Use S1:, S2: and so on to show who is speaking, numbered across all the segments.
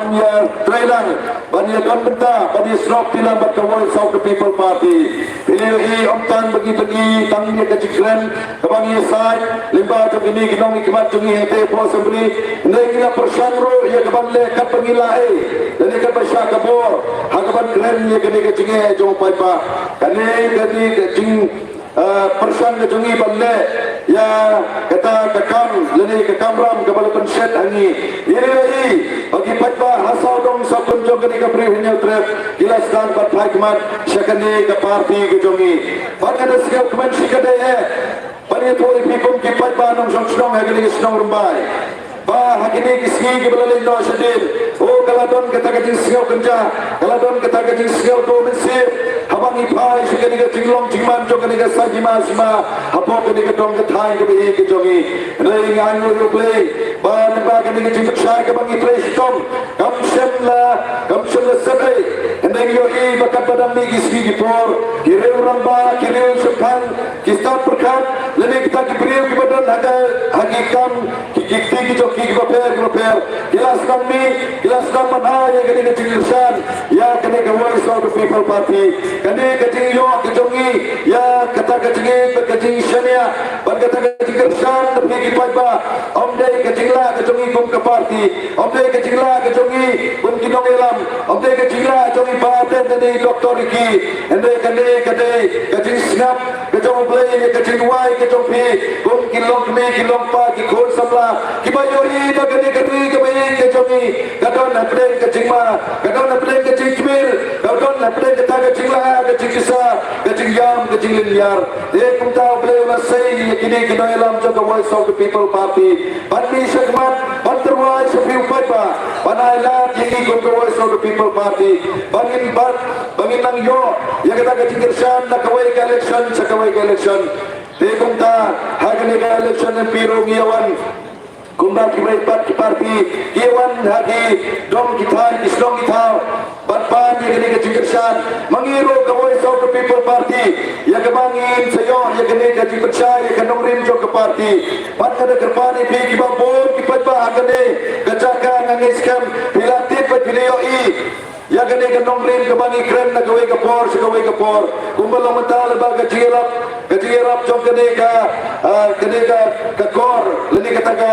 S1: Banya Trailang, Banya Konbenta, Banya Snok Tilang Bakawal South the People Party. Pilih Om Tan bagi-bagi tangnya ke Cikren, ke Banya Sai, Limba tu ini ginong ikmat tungi hete po assembly. Nengila persangro ia ke Banle kat pengilai. Dan ia ke Basya Kabor, hakaban keren ia ke ni ke Cinge jong paipa. Kani ke Cing persan ke Jungi Banle ya kata kekam leni ke Kamram ke Balapan Syed hangi ini bagi paipa hasau dong sapun jong ke beri hanya trip kilas dan bat hikmat syakani ke parti ke Jungi pada ada sikap kemensi ke deh pada itu ipikum ki paipa nong song hagini senong rumbai bah hakini kisgi ke Balalin no syadil oh kaladon kata kajing singau kenja kaladon kata kajing singau do mensir habang ipai syakani ke jinglong jingman jong ke sajima sima hapo ke dong ke thai ke behi ke jongi rei ngangu yu play bah neba ke jing syai ke bangi play stom kamsem la sabai hendeng yo i bakat padam ni kisgi ki por kireu ramba kireu sukhan kistat perkat lebih kita kiberiu ke badan ada hakikam kikti ki joki ki baper kilas kami mana yang kini kecilsan ya kini ke Voice of the People Party kini kecil yo kejongi ya kata kecil kecil syania ban kata kecil kersan tapi ki paiba om dei kecillah kejongi kum ke parti om dei kecillah kejongi kum ki dong elam om dei kecillah jongi paten tadi doktor iki ende kini kecil snap kejong play kecil wai kejong pi kum ki long pa ki khon samla ki bayori ta kini ke bayi kejongi kadon napden kecingma kadon napden kecing kibir kadon napden kata kecinglah kecing kisah kecing yam kecing liar kum tahu beliau nasai kini kena elam jaga Voice of the People Party pandi segmat banterwai sepiu paipa panailat yang ikut Voice of the People Party bangin nang yo yang kata kecing kersan nak kawai ke election kum ta hagani ke election yang piro ngiawan kumba kibai parti iwan hagi dom kita isdom kita batpan yang kini kecingkersan mengiru ke Voice of the People Party yang kebangin sayo yang kini kecingkersan yang kenong rinjo ke parti pat kada kerpani pi kibabur kipatba agane kecakan ngangiskan pilatif video i yang kini kenong rin kebangi keren na kawai kapor kumbalo mental ba kecilap jom kini ka kor leni kata ka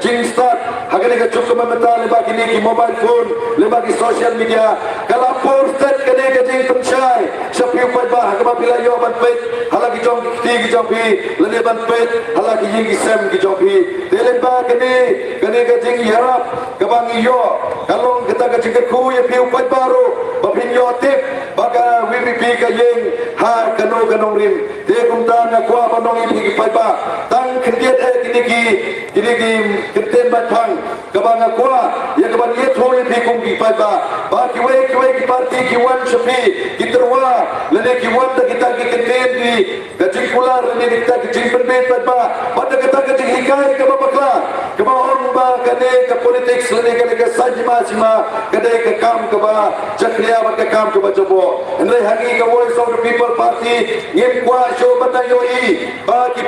S1: jing start hagani ka cukup mental ba kini ki mobile phone leba ki social media kala posted kini ka jing pensyai sapiu ba hagaba pila yo ban pet halaki jom ki jom pi leni ban pet halaki jing ki sem ki jom pi deleba kini ka jing yarap kebangi yo kalong kita ka jing ku ya piu baru bapin yo tip baga WPP ka jing ha kanong rim de kumta na kwa banong ipi ki ba tang kendiat kini ki kenten batang kabanga kwa ya kaban ye thoi phi kum ki ba ba ki we ki parti ki wan shafi ki terwa lene ki wan da kita ki kenten di gajing kular lene kita ki jing perbet ba pada kita ki jing hikai ka bakla ka ba on ba kane ka politics lene ka sajma sima kade ka kam ka ba chakriya ba ka kam ka ba jobo endre hagi ka Voice of the People Party ngim kwa show batayo i ba ki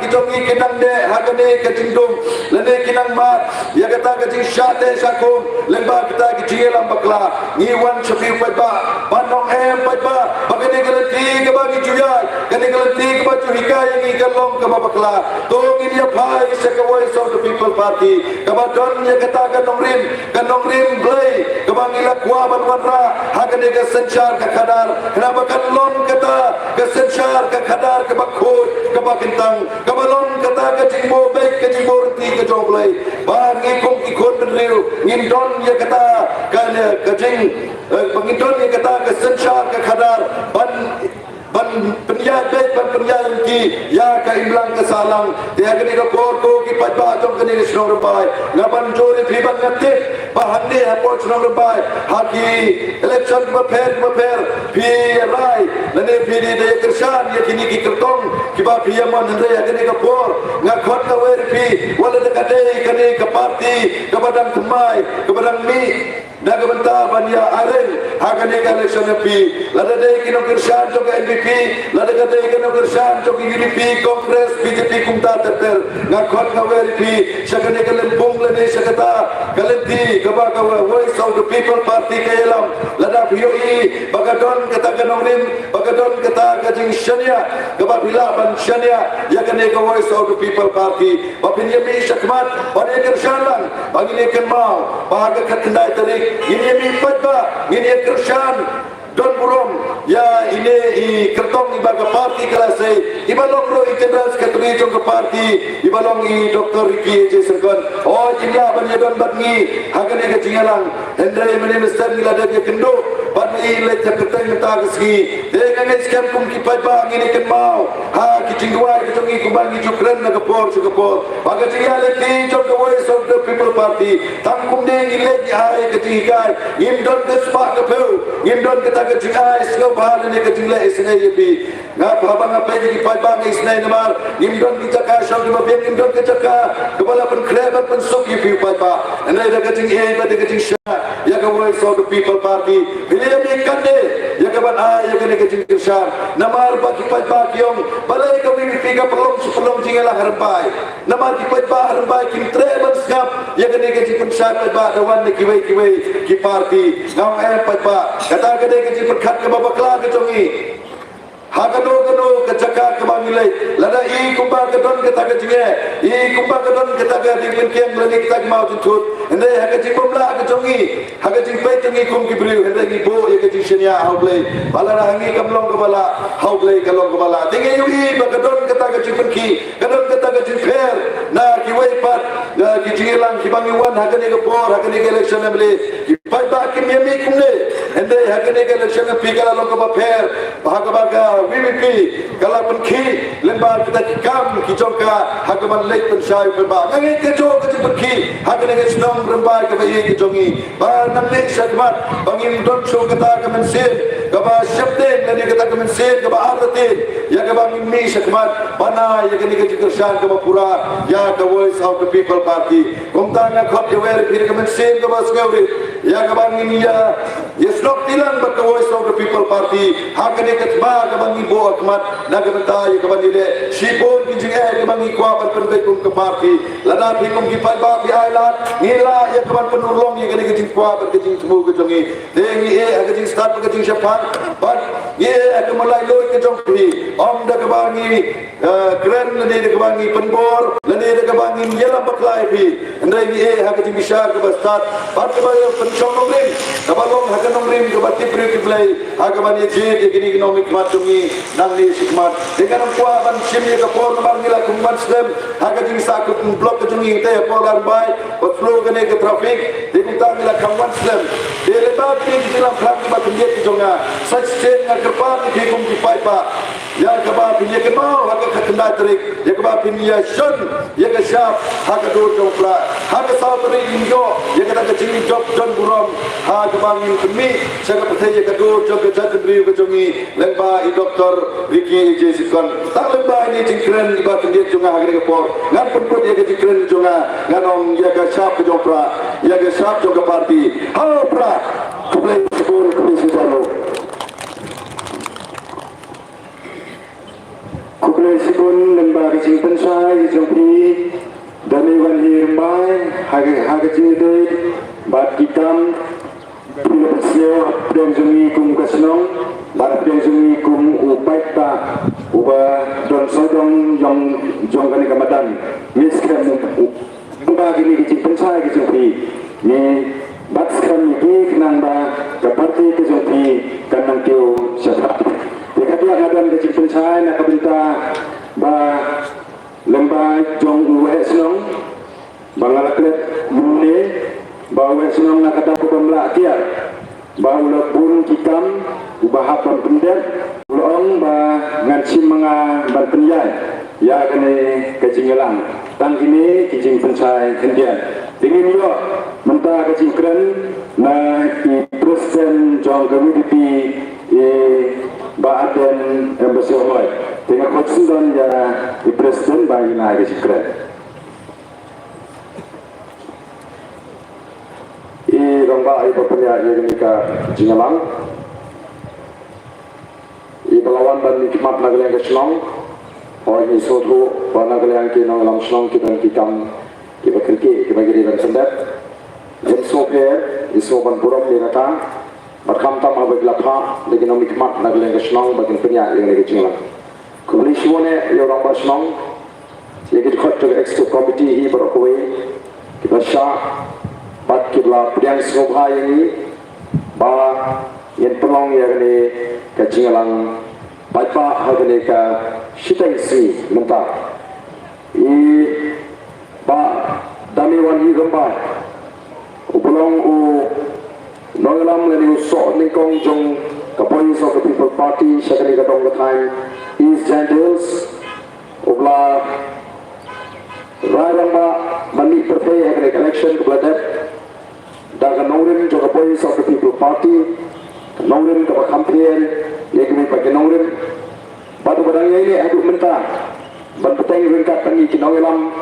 S1: ki jongi ki nang de hagane ka jingdum lene ki nang mat ya kata ka jing syate sakum lemba kita ki jilam bakla ngiwan shafi ba banong ba bagane garanti ka ba ki juyai kane garanti ka ba juhika yang i kalong ka ba bakla to ngi ya phai sa ka Voice of the People Party ka ba don ya kata ka nong rim blai ka ba ngila kwa ban wanra hagane ka senchar ka kadar kenapa kan lon kata ka senchar ka kadar ka bakhut ka bakintang ka balon kata ka jingbo baik ka jingbo renti ka joblai ba ngi kum ki khon benriu ngin don ya kata ka jing bangindon ya kata ka senchar ka kadar ban penjaya ki ya ka imlang ka salang ya kini ka kor ko ki pajba jom kini snor bai ngaban jori thiban ngate ba hande pol senang lembai haki election kemer pi rai nane pi di de kersan ya kini ki kertong kiba pi amon nande ya kini ke por ngakot ka wer pi wala de kade kini ke parti ke badang temai ke badang mi daga benta bania aren hakane ka election pi lada de kino kersan to ke NPP lada kade kino kersan to ke UDP Kongres BJP kumta ter ngakot ka wer pi sakane ka lempung lene sakata kalenti kaba ka voice of the people party kayalam lada POE bagadon kata kanongrim bagadon kata kajing syania kaba bila ban syania ya kane ka voice of the people party bapinyami sakmat pada kersanan bagi lekan mau bahaga katendai tarik ini patba ini kersan don burung ya ini kertong ibaga parti kelasai ibalong ro itendras katri jong ke parti ibalong i Dr. Ricky J. oh jingla bani don badngi hagane ke jingalang hendai minister mila de kendo bani le jaketeng ta keski de ngane skam kum ki patba ini ken mau ha ki jingwa ke tongi kubangi jukren na kapor baga jingale ti jong ke voice of the people party tangkum de ile ji ai ke jingai indon ke spa ke peu indon ke kejingai sego bahal ni kejingle isne yebi ngap habang apa jadi pabang isne namar indon dijaka syam di mabeng indon kejaka kepala pen krebat pen sok yebi paba andai da kejing e ba de kejing sha ya ka voice of the people party bile yebi kande ya ka ban ya ka kejing kirsan namar ba ki paba kyong balai ka wi piga pelong jingela harbai namar ki paba harbai kim treban skap ya ka kejing kirsan paba dawan ni kiwai ki party ngam paba kata ka perkat ke babakla ke tongi hakado ke jaka ke bangilai lada I kumba ke don ke taga jinge I kumba ke don ke taga di kem lani ke tag mau tutut ende haka jing bomla ke tongi haka jing pai tongi kum ki briu ende ki bo ye ke jing shenia haublai bala hangi kamlong ke bala haublai kalong ke bala dinge yui ba ke don ke taga jing perki ke don ke taga jing fair na ki wai pat ki jingelang ki bangi wan haka ne ke por haka ne ke election able ki pai ba ki memi kumle ende haka ne ke election pi kala long ke ba fair haka ba ka VVP kalau pergi lembar kita kam kijongka hakaman lek pensai berba ngai kejo ke pergi hakane ke senong rembai ke bayi kijongi ba namne syadmat bangin don show kata ke mensin ke ba syabden nani kata ke mensin ke ba artin ya ke bangin mi syadmat bana ya ke ni ke kersan ke pura ya ke voice of the people party kumtanga khop ke wer ke mensin ke ba skawri ya ke bangin ya slok tilang ba ke voice of the people party hakane ke ba ke bangin bo akmat naga bentai ke bangin le sipon kijing ke bangin kwa berpentai kum ke party lada bikum ki ba bi ailat ngila ya ke ban penulong ya ke kijing kwa berkijing semu ke jongi dengi ke kijing start ke kijing syapan but ye ke mulai loy ke jongpi om da ke bangin keren le de ke bangin penbor le de ke bangin yelam baklai bi ndai ni ke kijing bisa ke start bat ke bangin penchong nongrim kabalong hakan nongrim ke bati pri ke play ke bangin je ke kini economic matungi nang ni sikmat dengan kuah ban simi ke por bang nila kumban stem haka jing sakut blok ke jungi te por bai wat flow ke ne ke traffic di minta nila kumban stem de lebat ke dalam khang ba ke ke jonga sach chen ngar ke pa ke kum ki pai pa ya ke ba pinye ke mau haka khatna trik ya ke ba pinye shun ya ke syap haka dur ke pla haka sa trik injo ya ke ta ke jing job don burom ha ke bangin kemi saya ke pethai ya ke dur job ke jat bri ke jongi lengba I Dr. Ricky J. tak lemba ini jingkren di batu dia junga hari ke por ngan pun dia ke jingkren junga nganong ya ke syap ke jopra ya ke syap ke parti halo pra kuplai sepur komisi baru kuplai sepun lemba ke jingpen sai jopri dami wan hirmai hage jide bat kitam Pilih dan jungi kum kesenong, bat dan jungi kum upai ta, ubah don sodong jong kani kamadan, miskan ubah gini kecil pensai kecil ni bat sekarang ni kenang ba keparti kecil kanang kau siapa? Dekat yang ada kecil pensai nak kabinta ba lembah jong uwe senong, bangalaklet mune. Bahawa senang nak kata pembelah tiar, bahawa pun kita ubahapan pendek, ulong bah ngancim menga berpenjai, ya kene kecinggalan, tang ini kicing pensai kendian.
S2: Tingin yo mentah kecikran na i presiden jong community i baaden embassy oloi. Tinggal kotsudan ya i presiden bagi na kecikran. I rongba i bapanya ini ka jingalang. I balawan dan nikmat nagaliang kesenong. Oh ini suatu nagaliang kinong lam senong kita kikam. Kita kerja, kita bagi dan sendat. Jadi sopir, isopan puram di rata. Berkam tam abad lapha, lagi nom nikmat nak lagi senang bagi penyak yang lagi cinglang. Kemudian siwane yang orang bersenang, yang kita kerja executive committee ini berkuai. Kita syah, bad kita pilihan semua ini, bah yang pelong yang ini kecinglang. Baiklah hal ini ke sitai si mentah. Ba dami wan hi gambai upulong u nongalam ngani usok ningkong jong kapoy of the people party shakani katong time is gentles ubla raramba mani perfect hakani election kubladep daga nongrim jong kapoy of the people party nongrim ka campaign yekmi pakai nongrim batu badang ini adu mentah ban peteng ringkat tangi kinongalam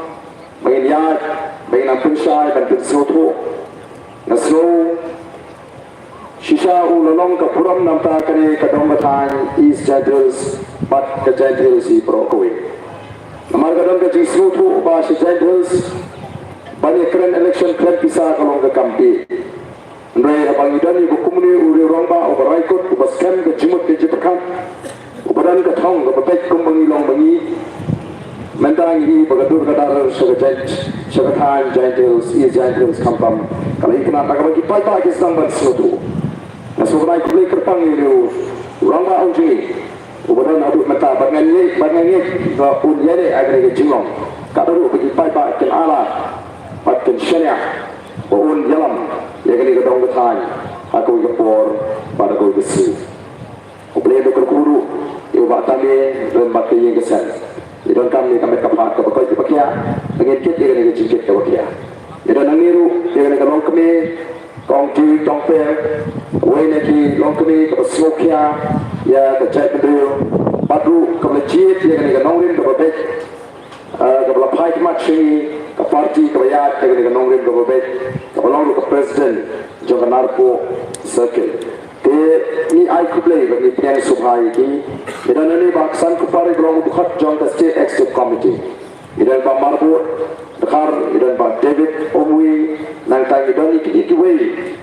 S2: bagi niat, bagi nampun syai dan pensoto, naslo, sisa ulolong kepuram nampak kini kadang batang is jadils, bat kejadils si perokoi. Namar kadang kejisroto bahasa jadils, banyak keren election keren bisa kalau ke kampi. Andai abang idan ibu kumuni uri rongba ubaraikut ubaskan kejimut kejipakan, ubadan ketong kepetek kumbangi long bangi. Mentang ini bagadur kadar sebagai jentils, is jentils kampam. Kalau ikan tak bagi pai sedang bersesuatu. Nasukai kubli kerpang ini orang tak uji. Ubadan aduk mata bangannya punyane agar kejilong. Kadar bagi pai ken alat, ken syariah, un jalan. Yang ini kedong betai. Aku kepor pada aku besi. Kubli itu kerkuru. Ibu batami lembak yang kesan. Idan kami kapat kapakoi kepakia dengan kit dengan dengan cincin kepakia. Idan nangiru dengan dengan longkemi, kongti tongper, wayne ki longkemi kapasmokia ya kecai kedua, padu kaplecit dengan dengan nongrin kapabek, kapalapai kematchi, kaparti kabayat dengan dengan nongrin kapabek, kapalongru kapresiden jangan narko circle. Ni I could play bagi pilihan subhai ini. Idan ini baksan kupari belum bukat jong ke state executive committee. Idan Pak Marbut, Dekar, idan Pak David Omwi, nang tang idan ikiway,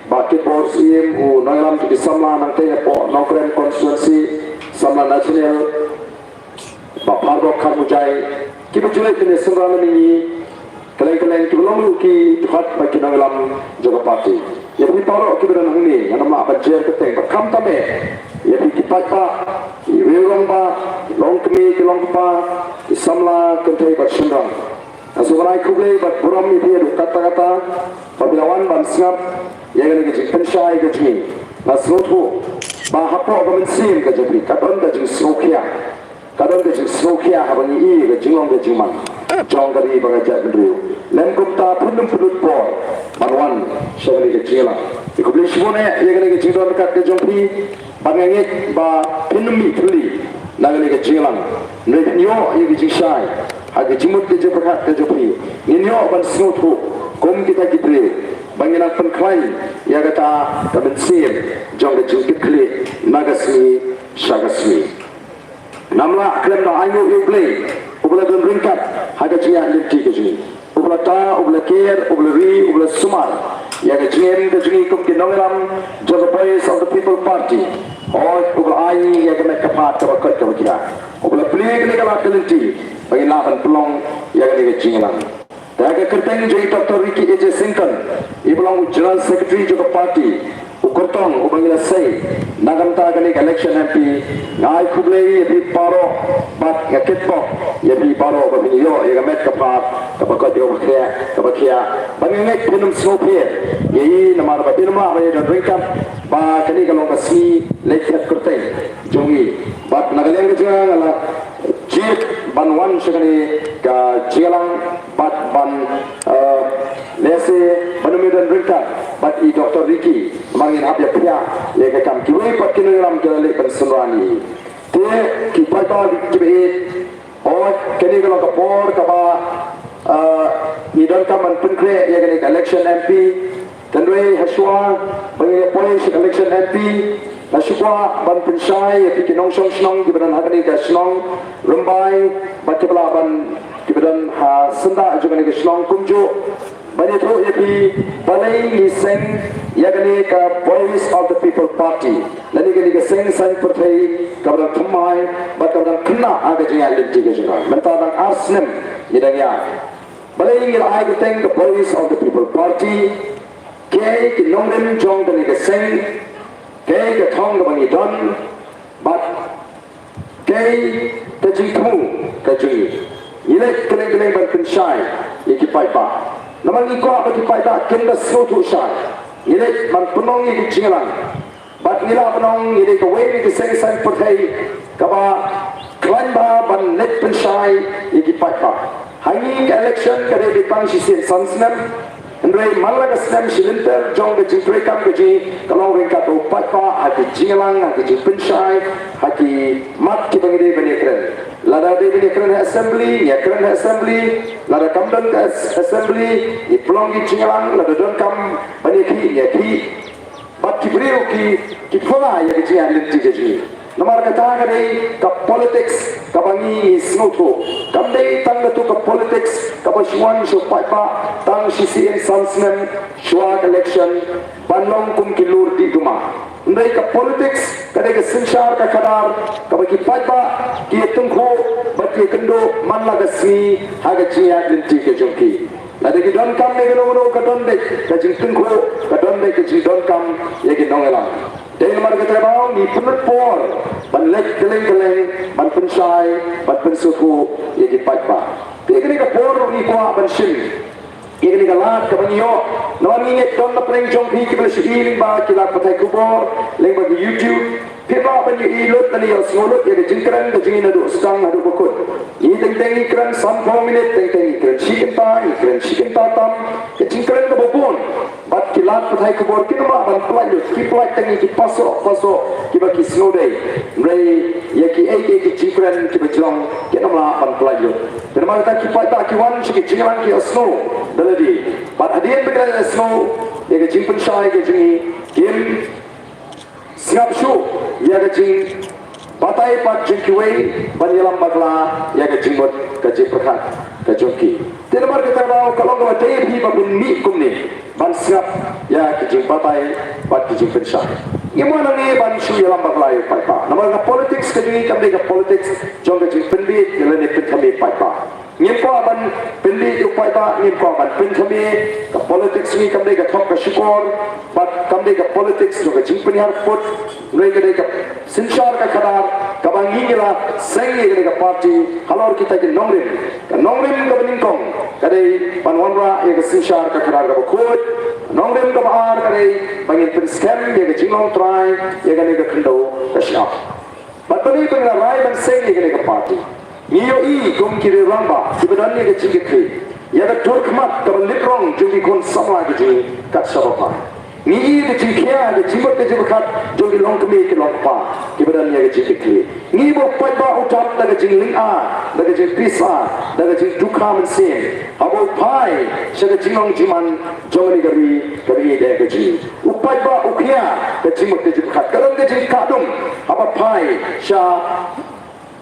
S2: Pak Kipor CM, nanglam di Samla nang tang po nongkrem konstituensi Samla nasional, Pak Pardok Karmujai, kita julai kini sembilan ini, keleng-keleng kita belum luki bukat bagi nanglam jaga parti. Ya ni parok kita dan ini, yang nama apa jer keteng, berkam tame, ya kita pak, iwirong pak, long kemi, long pak, samla kentai bersendang. Asuransi kubli berburam ini dia kata-kata, perbilawan bansngap, yang ini kecil pensyai kecil, nasrotu, bahapo kemensim kecil, kadon kecil srokia, kadon kecil srokia, habani i kecil long kecil man, jong kali bangajat berdua. Lengkap tak pun pedut por, manuan syari kecil lah. Ikubli semua ni, yang ni kecil dekat kejongpi, bangangit ba pinumi puli, naga kecil lah. Nyo yang kecil syai, agak jimut kecil dekat kejongpi. Nyo ban snotu, kom kita kipri, banginan penklai, yang kata kebencian, jong kecil kipli, nagasmi, syagasmi. Namla kena ayu ikubli, ubla dan ringkat, agak cia lenti kecil. Ubla ta, ubla ker, ubla ri, ubla sumar. Yang kecil kecil kum kinongelam, jaga place of the people party. Oh, ubla ai yang kena kapat kapakat kapakia. Ubla pelik ni kalau kelenti, bagi lapan pelong yang ni kecil lang. Daga kerteng jadi Dr. Ricky A.J. Sinkan, iblang General Secretary juga parti. Ukurtong ubangila say, nagamta gani election MP, ngai kublei yabi paro, bat ngakitpo, yabi paro babiniyo, yagamet kapat, kapakot yung kapakia, bangingit pinum snowpier, yayi namar ba pinuma ba yung ringkap, ba kani kalong kasi lekat kurteng, jungi, bat nagaling ka dyan ala, jik banwan siya kani ka jigalang, bat ban lese menemukan ringkat bat i Dr. Ricky mangin abya pia le ka kam kiwe pat kinogram ke le pensunrani te ki pata ki be o kini kalau ka por ka ba i don kam man penkre ya ke election MP tenwe haswa bagi police election MP Nasibwa ban pensai ya kinong song kibadan hakani ka snong rumbai batibla ban kibadan ha senda juga ni ka snong kumju bani tho ya pi balai ni seng ya gani ka voice of the people party lani gani ka seng sang perthai kabadan thamai batadan kna aga jaya linti ka juga mentadan asnem yidang ya balai ni ai ka teng the voice of the people party ke kinong rim jong gani ka seng cái thong của bạn don but cái chính phủ cái gì như này cái bạn cần sai như cái bài ba nó mà đi qua cái bài ba cần là số thu sai như này bạn penong như cái chính là but như là penong như này cái way cái sen sen per thầy các bạn climb ba bạn net pen sai như cái bài ba hay cái election cái này bị tăng chỉ sen sansnem Andrei malaga stem silinter jong ke jingkre kam ke ji kalau ring ka to patpa hati jingalang hati jingpenshai hati mat ki bangde bani kren lada de bani kren assembly ya kren assembly lada kamdan assembly i plong ki jingalang lada don kam bani ki ya ki bat ki breu ki fola ya ki ji alinti ke ji nomor kata ka dei ka politics ka bangi snoto kam dei tang tu ka politics ka bashwan so patpa tang CCN sansnem shwa election banlong kum kilur di duma ndai ka politics ka dei ka sinshar ka kadar ka baki patpa ki tungko baki kendo manla ka si haga jiya dinti ke jonki lade ki don kam ne gelo ka don de ka jing tungko ka don de ki don kam ye ki nongela dei nomor ka trebao ni punut por ban lek keleng ban pensai ban pensuku ye ki patpa Ini ka por ni kwa ban sim. Ini ka lat ka banyo. No ni nget don na preng jong pi ki bel shi ba ki la patai kubor leng ba YouTube. Piba ban yi lot na yo smolot ye jingkran da jingina do stang hadu bokot. Ni teng teng ikran sam 4 minute teng teng ikran chicken ta tam ke jingkran ka bopon. Bat ki lat patai kubor ki ma ban plai ki plai teng ki paso ki ba ki snow day. Rei ye ki ki jingkran ki ba jong ki na ma ban plai Firman kita kipai tak kiwan sikit jingan ki snow daladi. But hadian begal snow ye ke jingpen sai ke jingi kim siap shu ye ke jing batai pat jingkiwei banyalam bagla ye ke jingot ke jingperkat ke jongki. Tidak kita tahu kalau kau teh hi babun mi kumni ban siap ya ke jing batai pat ke jingpen sai. Gimana ni ban shu yalam bagla ye paipa. Nama politics ke jingi kami ke politics jong ke jingpen bi ye le pet kami paipa. Ngimpo ban pendi upai ba ngimpo ban pen kami ka politics ni kami ka thok ka shukor bat kami ka politics jo ka jingpani har put rei ka sinshar ka khadar ka bangi gila seng ye ka party halor kita ke nongrim ka baning kong ka dei ban wanra ye ka sinshar ka khadar ka khut nongrim ka bar ka dei bangin pen scam ye ka jinglong try ye ka khndo ka shap bat bani ka rai ban seng ye ka party Niyo kum kiri ramba sebenarnya ke cikikri ya ke turkmat ke litrong jungi kon sama ke jungi kat sabapa ni ke cikia ke cimot ke cikat jungi long kemi ke lompa sebenarnya ke cikikri ni bo paiba utap da ke jing a da ke jing pisa da ke jing dukha mensin abo pai se ke jingong jiman jongani gari de ke jing upai ba ukhia ke cimot ke cikat kalau ke jing kadung aba pai sha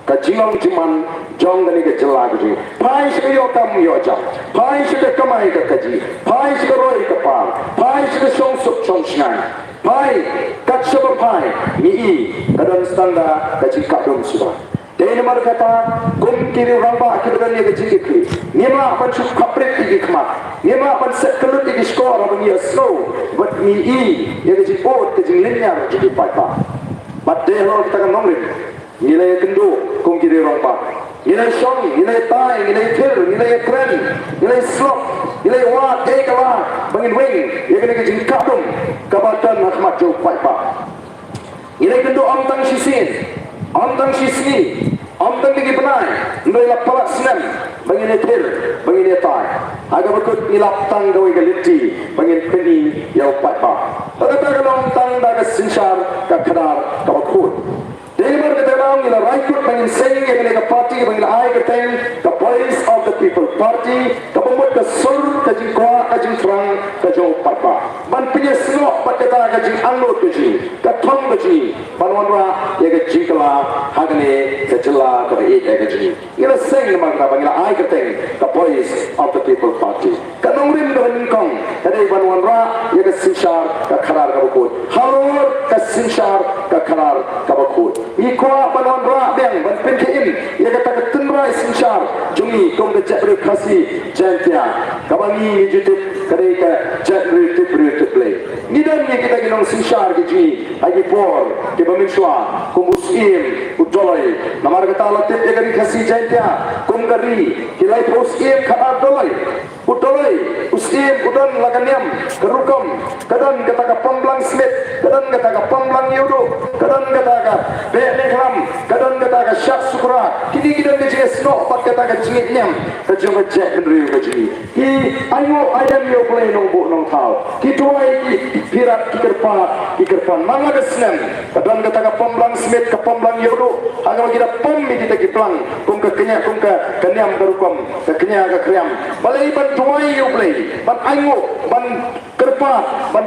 S2: ka jingong jiman jong gani ke jela ke pai se yo kam yo jam pai se ke kamai ke kaji pai se roi ke par pai se song sup song shnai pai kat soba pai ni kadon standa ka jika dom suba dei mar kata kum kiri ramba ke dan ye ke jiki nima pan su kapret di khma nima pan set kelut di skor abang ye slow but ni ye ke jipot ke jinglinya jiki pai pa but dei lo kita kan nomrin nilai kendo kum kiri rompa nilai song nilai tai nilai tir nilai kren nilai slop nilai wat kala bangin wing ye kena ke jingkadum kabatan Ahmad Jo paipa nilai kendo amtang sisin amtang sisni amtang digi penai nilai lapalak snem bangin tir bangin tai aga berkut ilap tang gawe galiti bangin peni yau patba pada tagalong tang daga sinshar ka khadar ka bakut Demar kata orang ila raikut bangin sing yang ka parti bangin ai kateng the voice of the people party ka pemut ka sur ka jingkwa ka jingfrang ka jo patba ban punya snok pat kata ka jing anut ka jing ka thong ka jing ban wanra ya ka jingkala hagane ka jela ka e ka jing ila sing mang ka bangin ai kateng the voice of the people party ka nongrim ka kong kadai ban wanra ya ka sinshar ka kharar ka bakut harur ka sinshar ka kharar ka bakut ikwa banon ra beng ban penkein ya kata ketenra sinshar jungi kong de jabri khasi jantia kabani jitip kare ka jabri tip play nidan ni kita ginong sinshar ki ji agi por ke bamiswa kong usim udolai namar kata latip ya kari khasi jantia kong gari kilai usim khadar dolai udolai usim udan laganyam kerukam kadan kata ka pamblang smith kadan kata ka pamblang yudo kadan kata ka Neklam, kadang kata ka syak sukra, kini kita kerja snok, pat kata ka jingit nyam, kerja macet meneriu kerja ni. Ki ayo ayam yo play nong bu nong tau, ki tuai ki pirat ki kerpan, mama kesnem, kadang kata ka pemblang smith ka pemblang yodo, agak kita pom kita ki plang, kum ka kenya kum ka kenyam berukom, ka kenya ka kriam, balai ban tuai yo play, ban ayo ban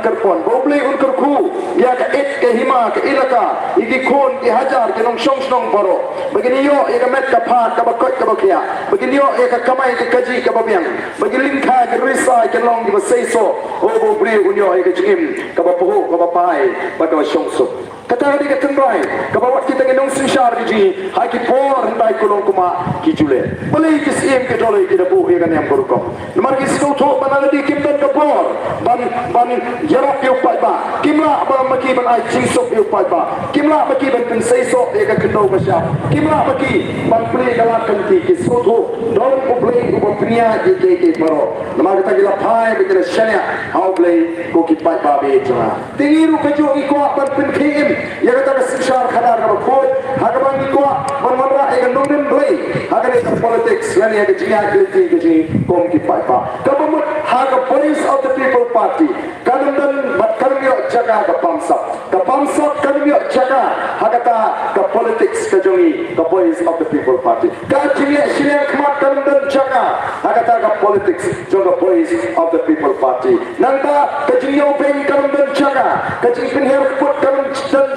S2: kerpan, bau play un kerku, ya ka et ke hima ke ilaka, iki kon ki hajar ke nong song baro begini yo ya ka met ka phat ka bakot ka bakia begini yo ya ka kamai ke kaji ka babiang begini lingkha ke risa ke long di basaiso o bo bri unyo ya ka jingim ka bapuho ka bapai ba ka song so kata di ka tendrai ka bawat kita ke nong sinshar ji hai ki por ndai kulong kuma ki jule boleh ki sim ke dole ki dabu ya ka nyam korukom nomor ki sto tho banana di kim dan ka por ban yarap yo pai ba kimla ba maki ban ai chingsop yo pai ba kimla maki ban pensaiso ya ka kendo ka sya kimla maki ban play dalam kanti ki sto tho don ko play ko pnia ke paro nomor kita gila pai be kena shania how play ko ki pai ba be jona tingiru ka jo iko ban pen kim ya kata sinshar khadar ka khoi hagaban iko ban wanra e nongden play hagane politics lani ya jinga kliti ke ji kom ki pai ba ka bamut haga voice of the people party kadang bat karmyo jaga ka pamsap karmyo jaga hagata ka politics ka jongi ka voice of the people party ka jinga shile khmat kadang jaga hagata ka politics jonga voice of the people party nanta ka jinga peng kadang jaga ka jing pinher put kadang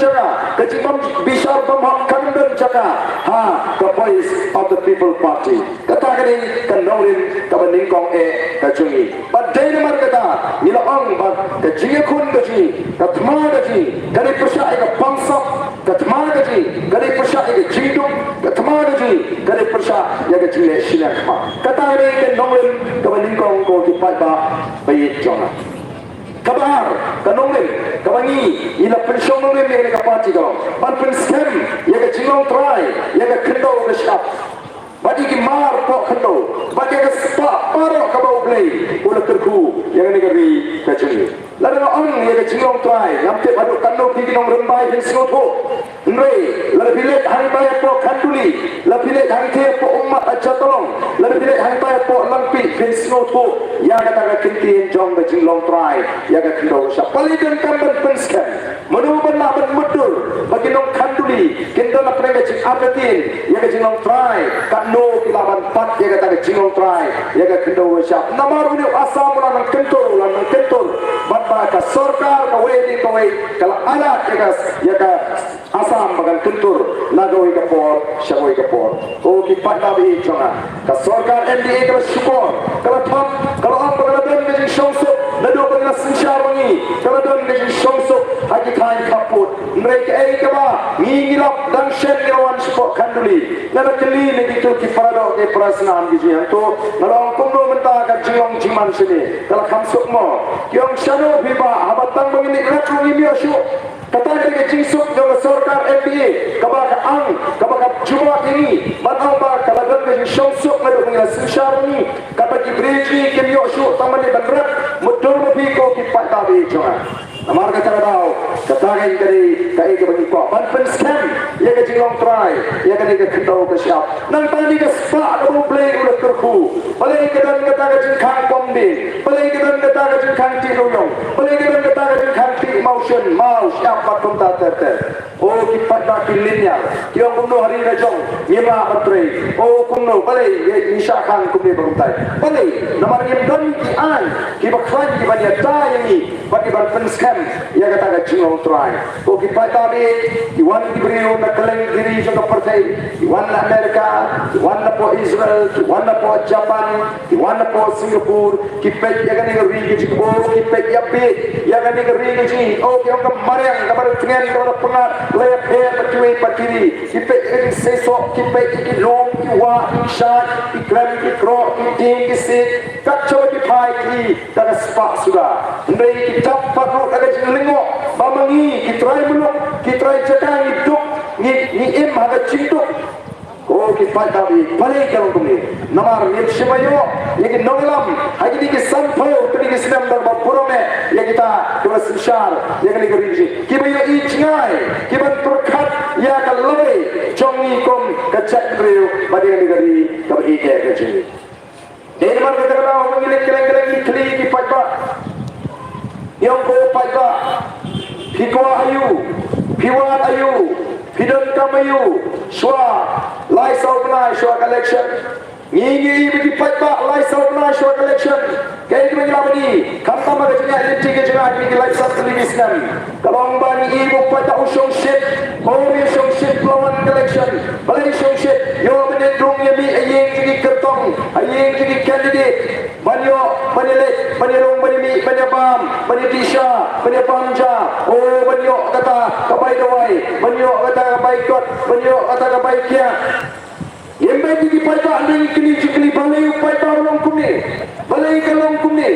S2: jaga ka jing bam bishar bam kadang jaga ha ka voice of the people party kata kani ka norin ka baning kong ka jongi but dai mar kata ila ong ba ka jinga kun ka ji ka thma ka ji kani prasha ka pamsap ka thma ka ji kani prasha ka jingdum ka thma ka ji kani prasha ya ka jinga shila khma kata kani ka norin ka baning kong ko ki pa ba bai jona kabar kanongin kabangi ila pensiong nongin ya ka party ka ban penskem ya ka jingong try ya ka kendo ka shap bagi ki mar po kendo bagi ka spa paro ka bau play ula terku yang negeri ka jingi lalu ong ya ka jingong try ngamte badu kando ki nong rembai hin singoto nre lalu bilet hang bay po kanduli lalu bilet hang ke po umat aja tolong lalu bilet hang bay po lampi hin singoto ya ka ta kintin jong ka jinglong try ya ka kendo sha palidan kamban penskem manu bana ban mudur bagi nong kanduli kendo na prega jing apetin ya ka jinglong try ka no kilaban pat ya ka ta jinglong try ya ka kendo sha namar uni asam lan kento batba ka sarkar ka wedi ka wei kala alat ya ka asam bagan kentur nagoi ka por shagoi ka por o ki patna bi chonga ka sarkar NDA ka support kala thap kala am bagan ben me shongso nado bagan sinshar bangi kala don me shongso haji khain kaput mereka ka ba ngilap dan shen rawan support kanduli nada kali ne gitu ki parado ke prasnan gi jian to nalong kumdo menta ka jiong jiman sini kala khamsuk mo kyong shano biba habatang bangini ratu ngimyo shu kata ke jingsuk jo sarkar MBA kabaka ang kabaka juma ini manau ba kala dan ke shongsuk nado ngila sinshar ni kata ki breji ke myo shu tamani banrat mudur mabiko kipat tabi cuma. Namar kata kau, katakan dari kai ke bagi kau. Ban scam, ia ke jinglong try, ia ke ni ke kentau ke siap. Nang tadi ke spa double play udah kerku. Balai ke dan kata ke jingkang kombi, balai ke dan kata ke jingkang tiruyong, balai ke dan kata ke jingkang motion, mau siap patung tata. Oh kipat nak linear, kiong kuno hari rajong, nyela bateri. Oh kuno balai nishakan kumbi beruntai. Balai, namar yang dan ki an, ki bakwan ki banyak yang ni, bagi ban scam. Ia kata jinglong try. Oh kipat tadi, iwan diberi nak keleng diri juga partai, iwan Amerika, iwan po Israel, iwan po Japan, iwan po Singapura, kipat ia kan negeri kecil, oh kipat ia ia kan negeri kecil. Oh kiong kemarin kabar dengan kabar penat, lep bercuai berkiri, kipat ini sesok, kipat ini long, kiwa, kisah, iklan, kikrok, kiting, kisik, kacau kipai ki, dan sepak sudah. Mereka kita perlu ada lengok, bamangi, kitrai meluk, kitrai cekang hidup, ni im ada cintuk. Oh kipat tadi, balik kalau kami. Namar ni simayo, yang nonglam, hari ni kita sampul, kini kita senam dalam burungnya, yang kita kemas besar, yang kini kerja. Kita yang icngai, kita terkat, yang akan lebih, jongi kom kacak beriu, pada yang negeri kami ikat kerja. Dari mana kita tahu mengilik keleng-keleng ikli kipat pak. Yang ko paika hikwa ayu hiwat ayu hidon kamayu shwa lai saubnai shwa collection ngi bagi paika lai saubnai shwa collection kai bagi labani khamta ma gajnya liti ke jana ni lai sat television kalong bani ibu paika usong shit hori usong shit lawan collection balai usong shit yo menendung yami ayeng jadi kertong ayeng jadi candidate banyo banilek banirong banimi banyabam banitisha banyabamja oh banyo kata kabai dawai banyo kata kabai kot banyo kata kabai kia yembe di paita anding kini balai paita long kumi balai kalong kumi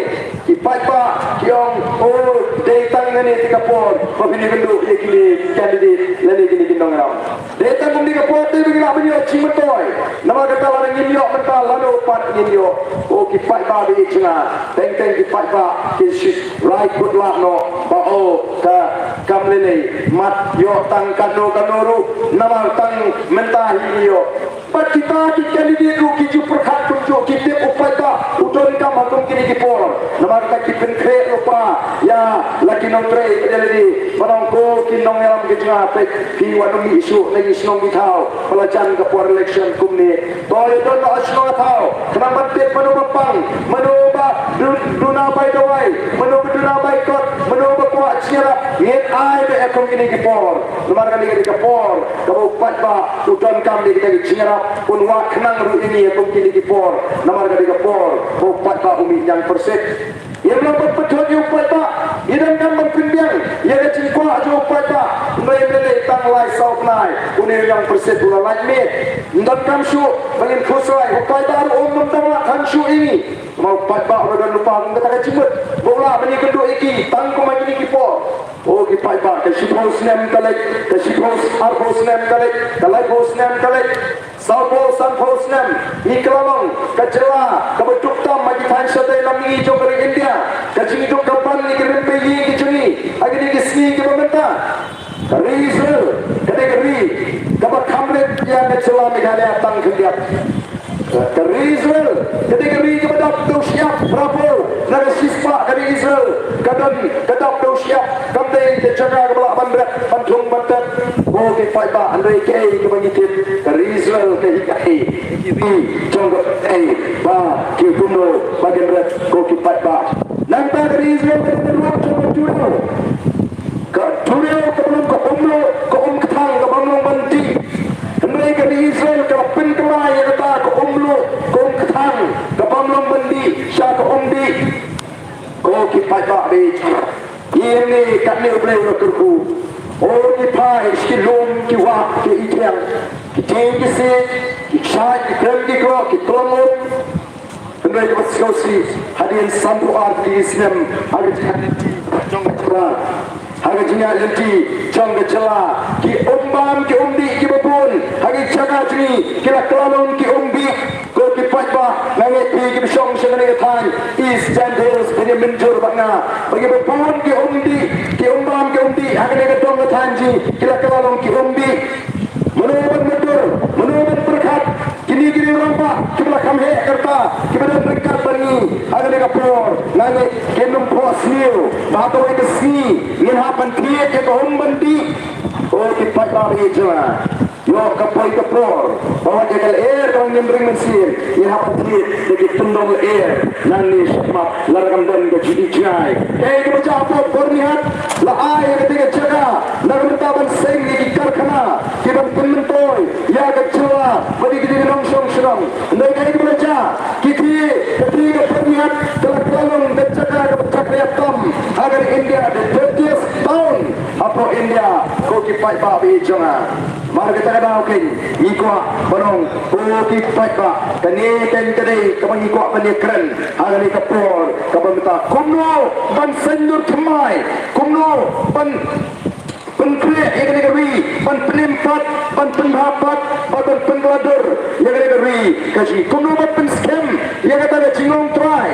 S2: ki paita kiong oh datang ngani tikapon pabini bendu ye kini candidate lani kini kindong ram datang kumi kapon te bigla banyo chimatoy nama kata larang inyo mental lalu pat inyo oh ki paita di cina teng ki paita ki right good lah no ba oh ka kamlele mat yo tang kanuru nama tang mentah inyo pat kita candidate ru ki perkhat tunjuk kita upaya utor kam hatung kini ki por nama kita ki penkre lupa ya laki nomtre jadi panongko ki nong elam ki janga pe ki wanumi isu lagi snong ki thau pelajan ke por election kumni toy don no asno thau kenapa te panopang manoba duna bai dawai manoba duna bai kot manoba ko achira yet ai be akom kini ki por nama kali ki por kamu patba uton kam di kita ki jira pun wak kenang ru ini akom kini ki por nama kali ki por ko patba umi yang perset ia melakukan petua di upaya ia dan berpindah ia ada cingkwa di upaya mereka tang lai saupnai unir yang perset bulan lagi dan kamsu bagi khusrai upaya umum tamat kamsu ini mau upaya dan lupa kita tak cimut bola bagi kedua iki tangku maju di kipo oh upaya kasih hosnem kalik kasih hosnem kalik kalai hosnem kalik Salpo san hosnem iklalang kacela kebetuk tam magi tansa dai lamgi jo kari India kacing itu kapan ni kirim peyi kicuni agi ni kisni ke pementa kari Israel kade kari kabar kamret yang kacela Meghalaya tang kendiap kari Israel kade kari kepada siap Prabowo naga sispa kari Israel kadang kadap siap kamde jaga kepala bandrat pantung bantat oh ke paita andai ke kebanyitin kari Israel ke hikai ini jonggot ba ke kuno bagian berat ko ke paita nanti kari Israel ke beruang jonggot juro ke juro ke belum ke umlo ke ketang ke bangun banti andai kari Israel ke pinkelai kata ke umlo ke ketang ke bangun banti sya ke umdi ko ke paita be ini kami boleh berkerku. Oh ni pai silum ki wak ki ikyang ki tinggi si ki chai ki krem ki kro ki tolong. Hendak kita sekali hadirin sampu arti Islam harga hati jong cerah harga jinya lenti jong jela ki umbam ki umbi ki babun harga jaga jini kila kelalun ki umbi ko ki pajba langit ki bisong senani tan East Jan Hills punya menjur kalong ngetanji, kila kalong kirumbi, menurut mundur, menurut berkat, kini rompak, kibla kamhe kerta, kibla berkat bani, agar mereka por, nangis kendung pos liu, bahato itu si, ingin hapan tiap ke kahum bandi, oh kita lari jalan. Yo kapoi kapor, bawa jagal air kau nyembring mesin, ini hapat tiap, jadi tundong air, nangis mak larang dan gaji dijai. Kita baca bernihat, lah air ketika jaga, larang taban seng di karkhana, kita pementoy, ya kecewa, bagi kita nongsong serang. Mereka ini baca, kita ketika bernihat telah tolong dan jaga kepada tam agar India di 30th tahun, apa India kau kipai babi jangan. Mari kita dah okey, ikut barang, kita pak, kini kini kamu ikut benda keren, hari ni kapor, kamu minta kumno ban sendur kemai, kumno ban penkreat yang negeri, ban penimpat, ban penhapat, ban penggeladur yang negeri, kasih kumno ban penskem yang kata jingong try.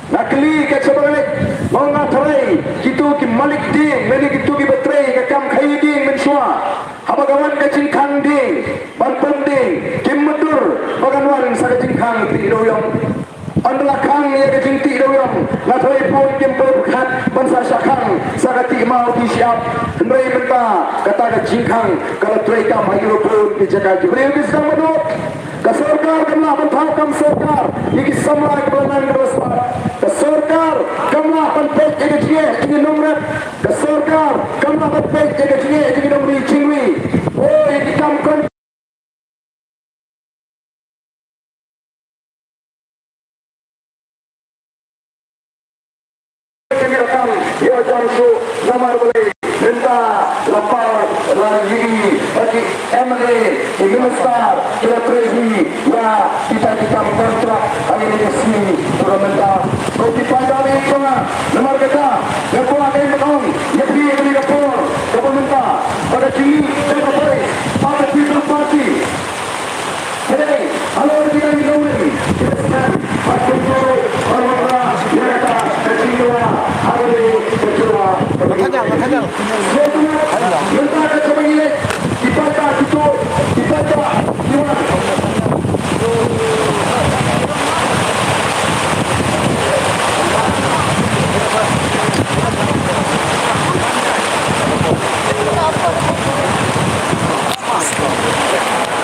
S2: Nakli ke sebalik mau ngatarai kitu ki malik ding meni kitu ki betray ke kam khai ding mensua habagawan ke jingkang ding banpun ding kim medur baganwan sa ke jingkang ti doyong andala kang ya ke jingti doyong ngatarai pun kim berkat bansa syakang sa ke ti mau di siap hendrai menta kata ke jingkang kalau tray kam hayu pun di jaga jibril di samadu ke सरकार कमला बंधाव कम सरकार ये कि समाज बंधन व्यवस्था के सरकार कमला बंधे जगतिये जगि नम्र के सरकार कमला बंधे जगतिये जगि नम्री चिंगवी ओ ये कि कम कर ये जानसु नमर बोले Minta lapar lagi bagi MLA, Minister, Presiden, ya kita kontrak hari ini sini sudah minta. Kau dipandang itu nomor kita, yang kau akan menang, yang dia beri kapor, kau minta pada sini terbaik pada People Party. Hey, halo kita di Nuri, kita sedang berkumpul orang-orang yang kata kecilnya hari ini kecilnya. Kadang. Minta ke sebagian dibaca itu, dibaca.